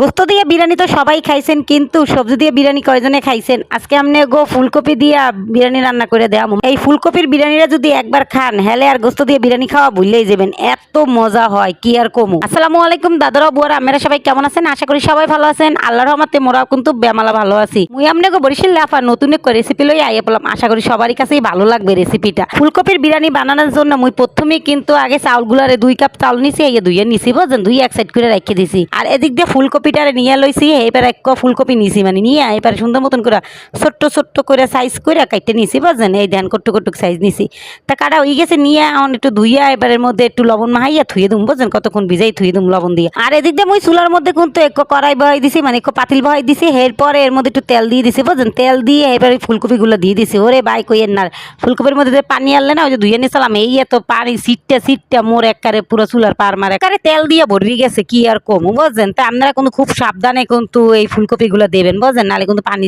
গোস্ত দিয়ে বিরিয়ানি তো সবাই খাইছেন, কিন্তু সবজি দিয়ে বিরিয়ানি কয়জনে খাইছেন? আজকে আমনে ফুলকপি দিয়া বিরিয়ানি রান্না করে দেয়া। এই ফুলকপির বিরিয়ানিটা যদি একবার খান, হেলে আর গোস্ত দিয়ে বিরিয়ানি খাওয়া ভুললেই যাবেন, এত মজা হয় কি আর কমু। আসসালামু আলাইকুম দাদারা বুয়ারা, আপনারা সবাই কেমন আছেন? আশা করি সবাই ভালো আছেন। আল্লাহর রহমতে মোরাও কিন্তু বেমালা ভালো আছি। মুই আমনে বরিশাল লাফা নতুন এক রেসিপি লই আইয়া পড়লাম। আশা করি সবারই কাছেই ভালো লাগবে রেসিপিটা। ফুলকপির বিরিয়ানি বানানোর জন্য মুই প্রথমে কিন্তু আগে চাউলগুলারে 2 কাপ চাউল নিছি, এই ধুইয়ে নিছি, বুঝছেন, দুই এক সাইড করে রেখে দিছি। আর এদিক দিয়ে ফুলকপিটারে নিয়ে লইছি, এবার এক ফুলকপি নিছি, মানে নিয়ে এবার সুন্দর মতন করে ছোট্ট ছোট্ট করে সাইজ করে কাটতে নিছি, বুঝছেন, এই ধ্যান কট্টু কট্টুক সাইজ নিছি। তা কাটা হয়ে গেছে, নিয়ে এখন একটু ধুইয়া এবারের মধ্যে একটু লবণ মাহাইয়া থুয়ে দুম, বুঝছেন, কতক্ষণ ভিজাই থুয়ে দুম লবণ দিয়ে। আর এদিক দিয়ে মুই চুলার মধ্যে কিন্তু এক কড়াই বহাই দিছি, মানে এক পাতিল বহাই দিছি। এরপরে এর মধ্যে একটু তেল দিয়ে দিছি, বুঝছেন, তেল দিয়ে এবার ওই ফুলকপিগুলো দিয়ে দিছি। ওরে বাই কইয়ের না, ফুলকপির মধ্যে যে পানি আনলে না, ওই যে ধুয়ে নিয়েছিলাম, এই এত পানি সিটটা সিটটা মোর একবারে পুরো চুলার পার মারে একারে তেল দিয়ে ভরি গেছে, কি আর কম, বুঝছেন। তা আপনারা কিন্তু খুব সাবধানে কিন্তু এই ফুলকপিগুলো দেবেন, বুঝছেন, নাহলে কিন্তু পানি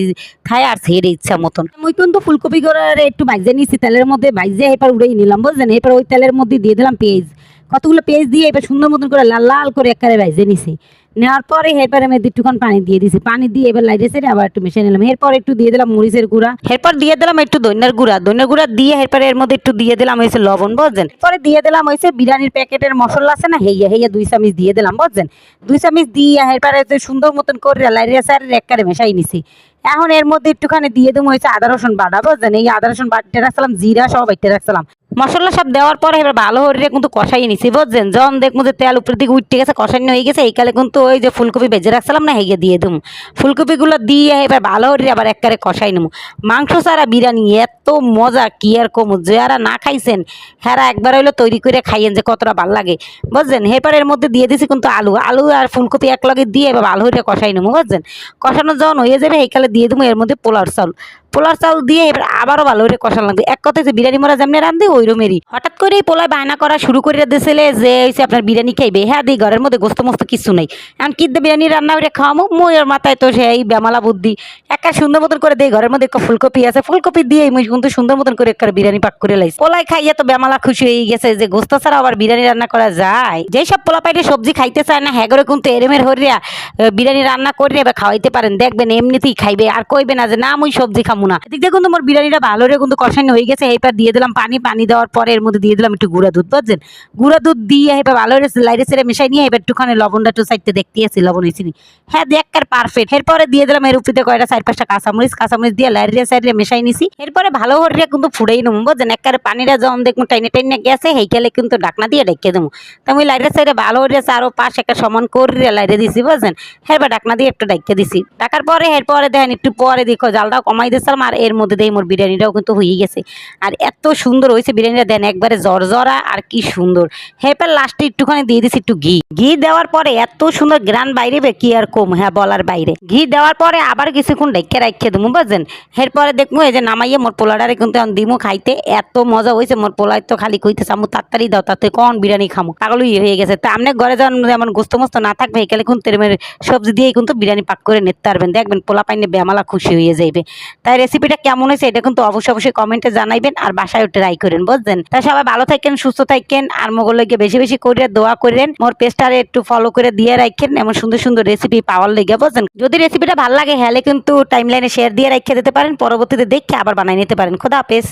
খায় আর ছেড়ে ইচ্ছা মতন। মুই কিন্তু ফুলকপি করে একটু ভাইজে নিছি, তেলের মধ্যে ভাইজে এবার উড়েই নিলাম, বুঝছেন। এবার ওই তেলের মধ্যে দিয়ে দিলাম পেঁয়াজ, কতগুলো পেঁয়াজ দিয়ে এবার সুন্দর মতন করে লাল লাল করে একবারে ভাইজে নিছি। নেওয়ার পরে এরপরে আমি একটুখান পানি দিয়ে দিছি, পানি দিয়ে এবার লাইটে সেরে আবার একটু মিশিয়ে নিলাম। এরপর একটু দিয়ে দিলাম মরিচের গুঁড়া, এরপর দিয়ে দিলাম একটু ধনিয়ার গুঁড়া দিয়ে এরপরে এর মধ্যে একটু দিয়ে দিলাম হয়েছে লবণ, বুঝছেন। পরে দিয়ে দিলাম হয়েছে বিরিয়ানির প্যাকেটের মশলা আছে না, হেইয়া হেইয়া 2 চামচ দিয়ে দিলাম, বুঝছেন। 2 চামচ দিয়ে এরপরে সুন্দর মতন করে লাইটে সাইডে একবারে মেশাই নিছি। এখন এর মধ্যে একটুখানি দিয়ে দেবো হয়েছে আদা রসুন বাটা, বুঝছেন। এই আদা রসুন বাটতে রাখছিলাম, জিরা সব বাইতে রাখছিলাম। মশলা সব দেওয়ার পরে এবার ভালো করে কিন্তু কষাই নিছি, বুঝছেন। যখন দেখবো যে তেল উপরের দিকে উঠতে গেছে, কষানো হয়ে গেছে, এইকালে কিন্তু ওই যে ফুলকপি ভেজে রাখছিলাম না, হেগে দিয়ে দেবো। ফুলকপিগুলো দিয়ে এবার ভালো করে আবার একবারে কষাই নেবো। মাংস ছাড়া বিরিয়ানি এত মজা কি আর কমু, যারা না খাইছেন হ্যাঁ একবার হইলো তৈরি করে খাইয়েন যে কতটা ভালো লাগে, বুঝছেন। এরপর এর মধ্যে দিয়ে দিছি কিন্তু আলু আলু আর ফুলকপি এক লগে দিয়ে এবার ভালো করে কষাই নেবো, বুঝছেন। কষানো যখন হয়ে যাবে এইকালে দিয়ে দেবো এর মধ্যে পোলার চাউল দিয়ে এবার আবারও ভালো করে কষানো লাগবে। এক কথায় যে বিরিয়ানি মরা যেমনি রান্ধে ওই রকমেরই। হঠাৎ করেই পোলায় বায়না করা শুরু করে দিয়েছিলে যে হয়েছে আপনার বিরিয়ানি খাইবে। হ্যাঁ দিই, ঘরের মধ্যে গোস্ত মোস্ত কিছু নেই, এখন কি বিরিয়ানি রান্না করে খাওয়ামো। মুয়ের মাথায় তো সেই বেমালা বুদ্ধি, একটা সুন্দর মতন করে দেই, ঘরের মধ্যে একটা ফুলকপি আছে, ফুলকপি দিয়ে মুই কিন্তু সুন্দর মতন করে একটা বিরিয়ানি পাক করে লাইছি। পোলাই খাইয়া তো বেমালা খুশি হয়ে গেছে যে গোস্ত ছাড়া আবার বিরিয়ানি রান্না করা যায়। যেই সব পোলা পাইটে সবজি খাইতে চায় না, হ্যাঁ করে কিন্তু এরেমের হরিয়া বিরিয়ানি রান্না করে এবার খাওয়াইতে পারেন, দেখবেন এমনিতেই খাইবে আর কইবে না যে না মুই সবজি খামু না। এদিক দিয়ে কিন্তু আমার বিরিয়ানিটা ভালো রে কিন্তু কষানো হয়ে গেছে। এইবার দিয়ে দিলাম পানি দেওয়ার পরে এর মধ্যে দিয়ে দিলাম একটু গুঁড়া দুধ, বুঝছেন। গুঁড়া দুধ দিয়ে এবার ভালো লাইটে ছেড়ে মিশাই নিয়ে এবার একটুখানি লবণটা একটু সাইডতে দেখতে আসি, লবণ হয়েছি হ্যাঁ দেখার পারফেক্ট। এরপরে দিয়ে দিলাম এর উপরে কয়টা 4-5টা কাঁচামরিচ দিয়ে লাইটে সাইডে মিশাই নিছি। এরপরে ভালো করে কিন্তু ফুড়াই নেবো, বুঝছেন। একবারে পানিটা যখন দেখবো টাইনে টাইনে গেছে হেইকালে কিন্তু ডাকনা দিয়ে ডেকে দেবো। তো আমি লাইটের সাইডে ভালো করে আরো পাশ একটা সমান করে লাইটে দিছি, বুঝছেন। এরপর ডাকনা দিয়ে একটু ডাইকে দিছি। ডাকার পরে এরপরে দেখেন একটু পরে দেখো জালটাও কমাই দিয়েছিলাম, আর এর মধ্যে দিয়ে মোর বিরিয়ানিটাও কিন্তু হয়ে গেছে। আর এত সুন্দর হয়েছে বিরিয়ানিটা, দেন একবারে জরজরা আর কি সুন্দর। এরপর লাস্টে একটুখানি দিয়ে দিছি একটু ঘি দেওয়ার পরে এত সুন্দর গ্রান বাইরে কি আর কম, হ্যাঁ বলার বাইরে। ঘি দেওয়ার পরে আবার কিছুক্ষণ ডেকে রাখিয়ে দেবো, বুঝছেন। এরপরে দেখবো এই যে নামাইয়ে মোর পোলাটারে কিন্তু দিমু খাইতে, এত মজা হয়েছে। মোর পোলায় তো খালি কইতে চামু তাড়াতাড়ি দাও, তাতে কোন বিরিয়ানি খামো, পাগলই হয়ে গেছে। তা আপনি ঘরে যখন যেমন গোস্ত মোস্ত না থাকবে এখানে কিন্তু সবজি দিয়েই কিন্তু বিরিয়ানি পাক করে নিতে পারবেন, দেখবেন পোলা পাইনে বেমালা খুশি হয়ে যাইবে। তাই রেসিপিটা কেমন হয়েছে এটা কিন্তু অবশ্যই কমেন্টে জানাইবেন, আর বাসায় ট্রাই করেন, বুঝছেন। তাই সবাই ভালো থাকেন, সুস্থ থাকেন, আর মোগলকে বেশি বেশি করে দোয়া করেন। মোর পেজটারে একটু ফলো করে দিয়ে রাখেন, এমন সুন্দর সুন্দর রেসিপি পাওয়ার লেগে, বুঝছেন। যদি রেসিপিটা ভালো লাগে হলে কিন্তু টাইমলাইনে শেয়ার দিয়ে রাখিয়ে দিতে পারেন, পরবর্তীতে দেখে আবার বানাই নিতে পারেন। খোদা হাফেজ।